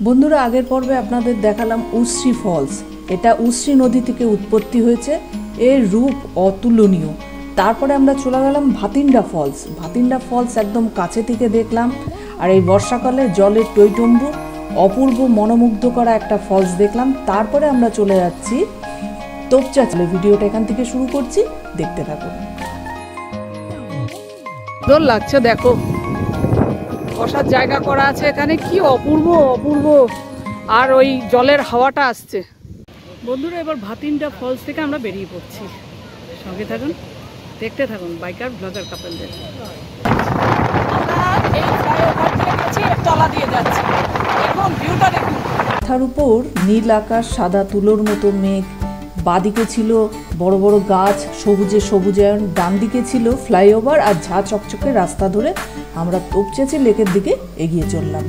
বন্ধুরা, আগের পর্বে আপনাদের দেখালাম উশ্রী ফলস। এটা উশ্রী নদী থেকে উৎপত্তি হয়েছে। এর রূপ অতুলনীয়। তারপরে আমরা চলে গেলাম ভাতিন্ডা ফলস। ভাতিন্ডা ফলস একদম কাছে থেকে দেখলাম। আর এই বর্ষাকালে জলের টইটম্বুর অপূর্ব মনোমুগ্ধ করা একটা ফলস দেখলাম। তারপরে আমরা চলে যাচ্ছি তোপচাচিলে। ভিডিওটা এখান থেকে শুরু করছি, দেখতে থাকুন। সুন্দর লাগছে, দেখো বসার জায়গা করা আছে এখানে, কি অপূর্ব অপূর্ব। আর ওই জলের হাওয়াটা আসছে। বন্ধুরা, এবার ভাতিন্ডা ফলস থেকে আমরা বেরিয়ে পড়ছি। সঙ্গে থাকুন, দেখতে থাকুন বাইকার ব্লগার কাপলদের। মাথার উপর নীল আকাশ, সাদা তুলোর মতো মেঘ। বাদিকে ছিল বড় বড় গাছ, সবুজে সবুজায়ন। ডান দিকে ছিল ফ্লাইওভার আর ঝাঁ চকচকে রাস্তা ধরে আমরা তোপচাচি লেকের দিকে এগিয়ে চললাম।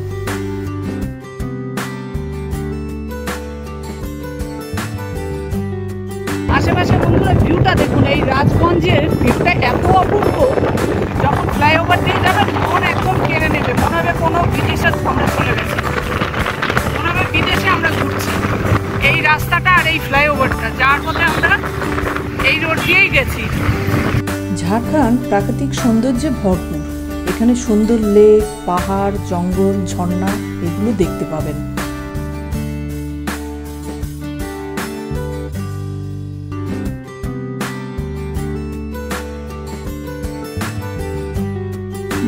আশেপাশে বন্ধুরা ভিউটা দেখুন, এই রাজগঞ্জের ভিউটা এত অপূর্ব। যখন ফ্লাইওভার দিয়ে যাবেন মন একদম কেড়ে নেবে, মনে হবে কোনো বিদেশের আমরা চলে গেছি, মনে হবে বিদেশে আমরা ঘুরছি। এই রাস্তাটা আর এই ফ্লাইওভারটা যার মধ্যে আমরা এই রোড দিয়েই গেছি। ঝাড়খণ্ড প্রাকৃতিক সৌন্দর্যে ভরপুর। এখানে সুন্দর লেক, পাহাড়, জঙ্গল, ঝর্ণা এগুলো দেখতে পাবেন।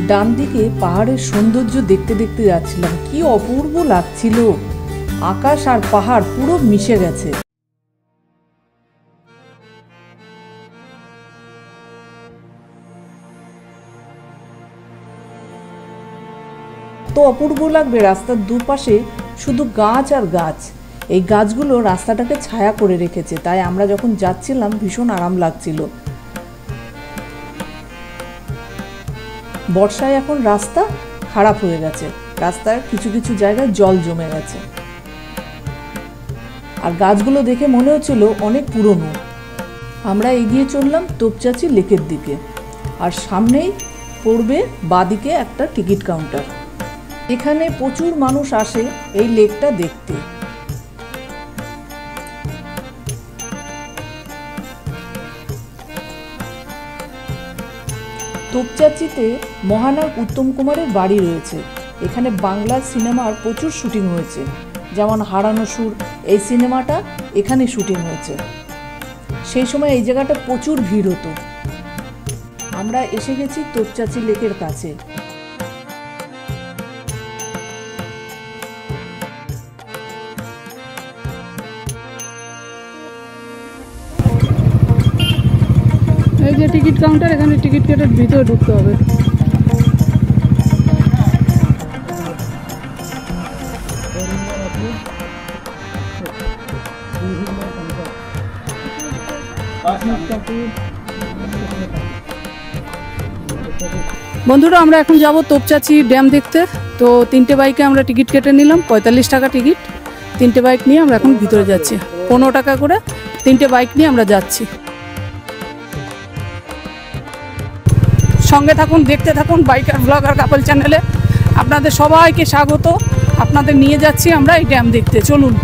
ডান দিকে পাহাড়ের সৌন্দর্য দেখতে দেখতে যাচ্ছিলাম, কি অপূর্ব লাগছিল। আকাশ আর পাহাড় পুরো মিশে গেছে। তো অপূর্ব লাগবে। রাস্তার দুপাশে শুধু গাছ আর গাছ। এই গাছগুলো রাস্তাটাকে ছায়া করে রেখেছে, তাই আমরা যখন যাচ্ছিলাম ভীষণ আরাম লাগছিল। বর্ষায় এখন রাস্তা খারাপ হয়ে গেছে, রাস্তার কিছু কিছু জায়গায় জল জমে গেছে। আর গাছগুলো দেখে মনে হচ্ছিল অনেক পুরনো। আমরা এগিয়ে চললাম তোপচাচি লেকের দিকে। আর সামনেই পড়বে বাদিকে একটা টিকিট কাউন্টার। এখানে প্রচুর মানুষ আসে এই লেকটা দেখতে। তোপচাচিতে মহানায়ক উত্তম কুমারের বাড়ি রয়েছে। এখানে বাংলার সিনেমার প্রচুর শুটিং হয়েছে, যেমন হারানো সুর। এই সিনেমাটা এখানে শুটিং হয়েছে। সেই সময় এই জায়গাটা প্রচুর ভিড় হতো। আমরা এসে গেছি তোপচাচি লেকের কাছে। এই যে টিকিট কাউন্টার, এখানে টিকিট কেটে ভিতরে ঢুকতে হবে। বন্ধুরা, আমরা এখন যাব তোপচাচি ড্যাম দেখতে। তো 3টে বাইকে আমরা টিকিট কেটে নিলাম, 45 টাকা টিকিট। 3টে বাইক নিয়ে আমরা এখন ভিতরে যাচ্ছি। 15 টাকা করে 3টে বাইক নিয়ে আমরা যাচ্ছি। সঙ্গে থাকুন, দেখতে থাকুন বাইকার ব্লগার কাপল চ্যানেলে। আপনাদের সবাইকে স্বাগত। আপনাদের নিয়ে যাচ্ছি আমরা এই ড্যাম দেখতে, চলুন।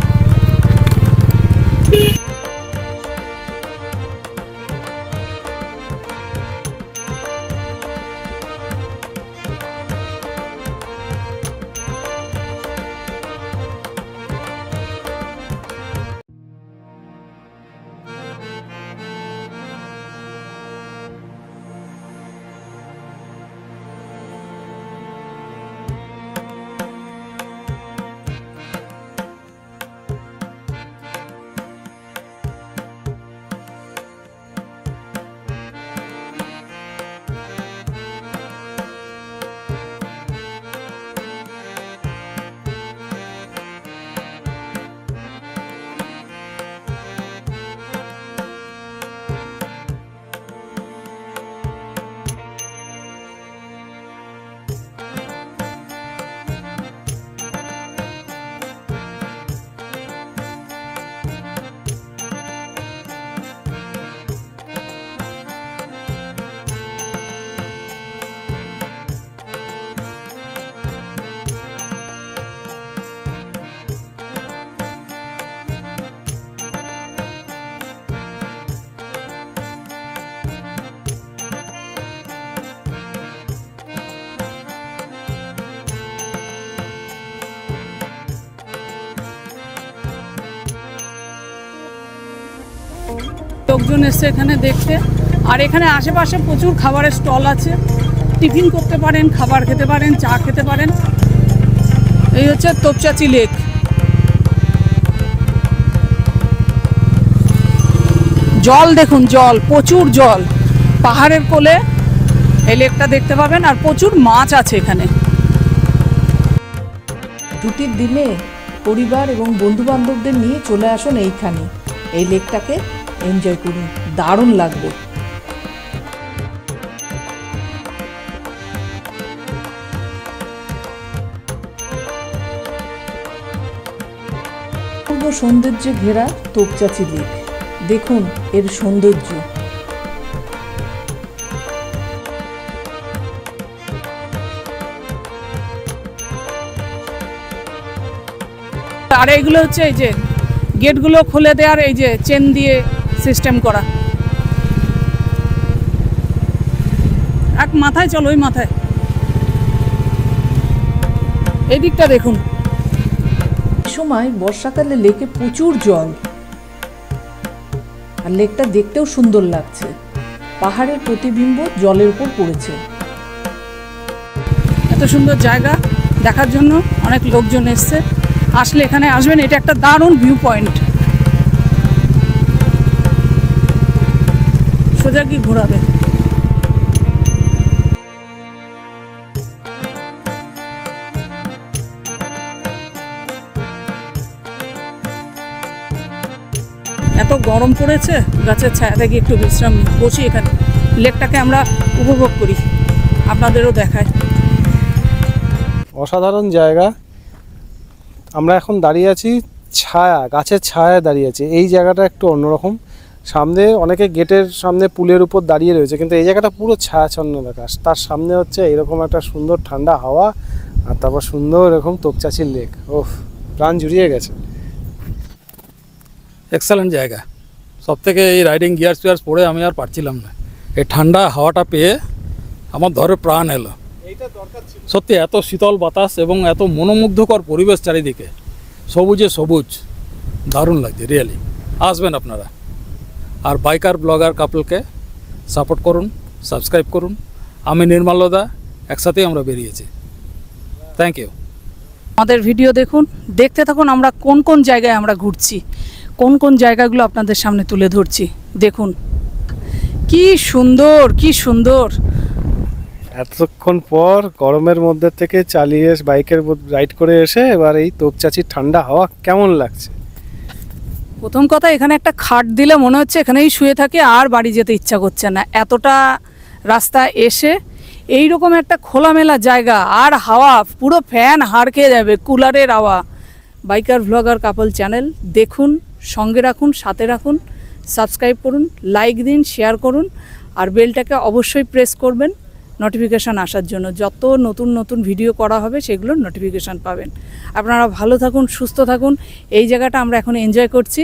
লোকজন এসছে এখানে দেখতে। আর এখানে আশেপাশে প্রচুর খাবারের স্টল আছে, টিফিন করতে পারেন, খাবার খেতে পারেন, চা খেতে পারেন। এই হচ্ছে তোপচাঁচি লেক। জল দেখুন, জল, প্রচুর জল, পাহাড়ের কোলে এই লেকটা দেখতে পাবেন। আর প্রচুর মাছ আছে এখানে। ছুটির দিনে পরিবার এবং বন্ধুবান্ধবদের নিয়ে চলে আসুন এইখানে, এই লেকটাকে এনজয় করুন, দারুণ লাগবে। পূর্ব সৌন্দর্যে ঘেরা তোপচাঁচি লেক, দেখুন এর সৌন্দর্য। আর এইগুলো হচ্ছে এই যে গেটগুলো খুলে দেওয়ার, এই যে চেন দিয়ে সিস্টেম করা। এক মাথায় চলো, ওই মাথায়, এই দিকটা দেখুন। সময় বর্ষাকালে লেকে প্রচুর জল, আর লেকটা দেখতেও সুন্দর লাগছে। পাহাড়ের প্রতিবিম্ব জলের উপর পড়েছে। এত সুন্দর জায়গা দেখার জন্য অনেক লোকজন এসছে। আসলে এখানে আসবেন, এটা একটা দারুণ ভিউ পয়েন্ট। সোজা কি ঘোরাবে। এত গরম পড়েছে, গাছের ছায়া থেকে একটু বিশ্রাম বসি এখানে, লেকটাকে আমরা উপভোগ করি, আপনাদেরও দেখায়। অসাধারণ জায়গা। আমরা এখন দাঁড়িয়ে আছি ছায়া, গাছের ছায়ায় দাঁড়িয়ে আছি। এই জায়গাটা একটু অন্যরকম। সামনে অনেকে গেটের সামনে পুলের উপর দাঁড়িয়ে রয়েছে, কিন্তু এই জায়গাটা পুরো ছায়াচ্ছন্ন আকাশ, তার সামনে হচ্ছে এরকম একটা সুন্দর ঠান্ডা হাওয়া, আর তারপর সুন্দর এরকম তোপচাঁচি লেক। ওহ, প্রাণ জুড়িয়ে গেছে। এক্সেলেন্ট জায়গা। সব থেকে এই রাইডিং গিয়ার্স ফিয়ার্স পরে আমি আর পারছিলাম না, এই ঠান্ডা হাওয়াটা পেয়ে আমার ধরে প্রাণ এলো। সত্যি এত শীতল বাতাস এবং এত মনোমুগ্ধকর পরিবেশ চারিদিকে, সবুজে সবুজ, দারুণ লাগছে রিয়েলি। আসবেন আপনারা। আর বাইকার ব্লগার কাপলকে সাপোর্ট করুন, সাবস্ক্রাইব করুন। আমি নির্মলদা, একসাথেই আমরা বেরিয়েছি। Thank you. আমাদের ভিডিও দেখুন, দেখতে থাকুন আমরা কোন কোন জায়গায় আমরা ঘুরছি, কোন কোন জায়গাগুলো আপনাদের সামনে তুলে ধরছি। দেখুন কি সুন্দর, কি সুন্দর। এতক্ষণ পর গরমের মধ্যে থেকে চালিয়ে বাইকের রাইড করে এসে এবার এই তোপচাঁচির ঠান্ডা হাওয়া কেমন লাগছে। প্রথম কথা, এখানে একটা খাট দিলে মনে হচ্ছে এখানেই শুয়ে থাকে, আর বাড়ি যেতে ইচ্ছা করছে না। এতটা রাস্তা এসে এইরকম একটা খোলামেলা জায়গা, আর হাওয়া পুরো ফ্যান হাড় খেয়ে যাবে, কুলারের হাওয়া। বাইকার ব্লগার কাপল চ্যানেল দেখুন, সঙ্গে রাখুন, সাথে রাখুন, সাবস্ক্রাইব করুন, লাইক দিন, শেয়ার করুন, আর বেলটাকে অবশ্যই প্রেস করবেন নোটিফিকেশান আসার জন্য। যত নতুন নতুন ভিডিও করা হবে সেগুলোর নোটিফিকেশান পাবেন। আপনারা ভালো থাকুন, সুস্থ থাকুন। এই জায়গাটা আমরা এখন এনজয় করছি।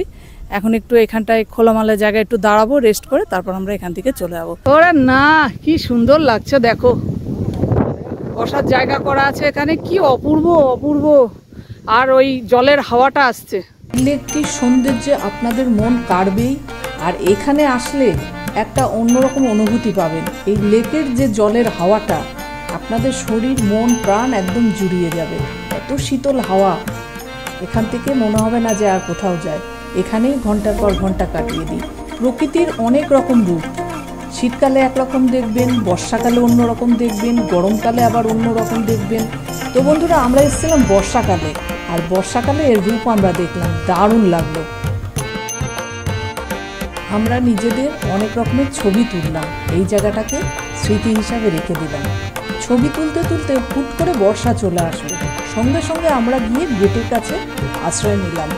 এখন একটু এখানটায় খোলামেলা জায়গায় একটু দাঁড়াবো, রেস্ট করে তারপর আমরা এখান থেকে চলে যাবো। ওরে না, কি সুন্দর লাগছে দেখো, বসার জায়গা করা আছে এখানে, কি অপূর্ব অপূর্ব। আর ওই জলের হাওয়াটা আসছে। লেকটির সৌন্দর্যে আপনাদের মন কাড়বেই, আর এখানে আসলে একটা অন্যরকম অনুভূতি পাবেন। এই লেকের যে জলের হাওয়াটা আপনাদের শরীর, মন, প্রাণ একদম জুড়িয়ে যাবে। এত শীতল হাওয়া, এখান থেকে মনে হবে না যে আর কোথাও যায়। এখানেই ঘন্টার পর ঘন্টা কাটিয়ে দিই। প্রকৃতির অনেক রকম রূপ, শীতকালে একরকম দেখবেন, বর্ষাকালে অন্যরকম দেখবেন, গরমকালে আবার অন্যরকম দেখবেন। তো বন্ধুরা, আমরা এসেছিলাম বর্ষাকালে, আর বর্ষাকালে এর রূপ আমরা দেখলাম, দারুণ লাগলো। আমরা নিজেদের অনেক রকমের ছবি তুললাম, এই জায়গাটাকে স্মৃতি হিসাবে রেখে দিলাম। ছবি তুলতে তুলতে হুট করে বর্ষা চলে আসলো, সঙ্গে সঙ্গে আমরা গিয়ে গেটের কাছে আশ্রয় নিলাম।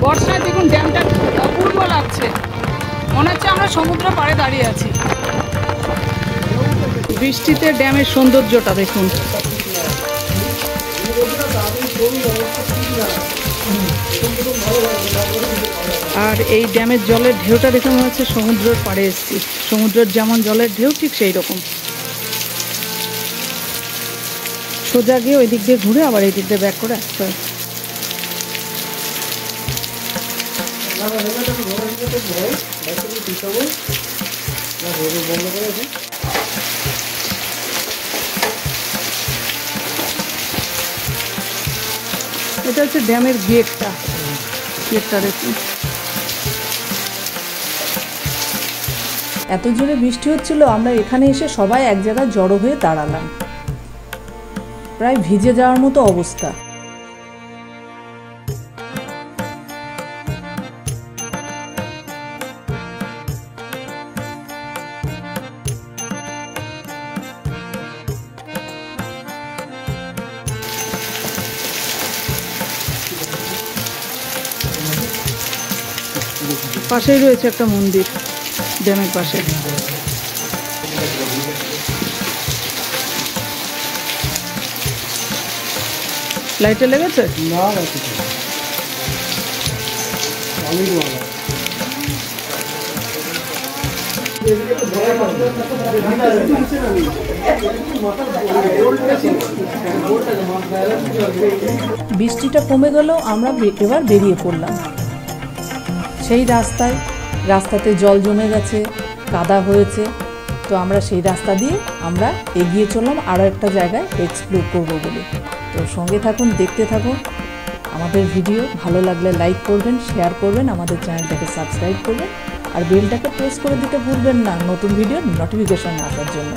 বর্ষায় দেখুন ড্যামটা অপূর্ব লাগছে, মনে হচ্ছে আমরা সমুদ্র পাড়ে দাঁড়িয়ে আছি। বৃষ্টিতে ড্যামের সৌন্দর্যটা দেখুন। আর এই ড্যামের জলের ঢেউটা দেখে মনে হচ্ছে সমুদ্রের পাড়ে এসেছি। সমুদ্রের যেমন জলের ঢেউ, ঠিক সেই রকম। সোজা গিয়ে ওই দিক দিয়ে ঘুরে আবার এই দিক দিয়ে ব্যাক করে আসতে হয়। এটা হচ্ছে ড্যামের গেটটা দেখুন। এত জোরে বৃষ্টি হচ্ছিল, আমরা এখানে এসে সবাই এক জায়গায় জড়ো হয়ে দাঁড়ালাম, প্রায় ভিজে যাওয়ার মতো অবস্থা। পাশেই রয়েছে একটা মন্দির ড্যামের পাশে। লাইটে লেগেছে না বৃষ্টিটা কমে গেল, আমরা এবার বেরিয়ে পড়লাম সেই রাস্তাতে জল জমে গেছে, কাদা হয়েছে। তো আমরা সেই রাস্তা দিয়ে আমরা এগিয়ে চললাম আরও একটা জায়গায় এক্সপ্লোর করবো বলে। তো সঙ্গে থাকুন, দেখতে থাকুন আমাদের ভিডিও। ভালো লাগলে লাইক করবেন, শেয়ার করবেন, আমাদের চ্যানেলটাকে সাবস্ক্রাইব করবেন আর বেলটাকে প্রেস করে দিতে ভুলবেন না নতুন ভিডিওর নোটিফিকেশন আসার জন্য।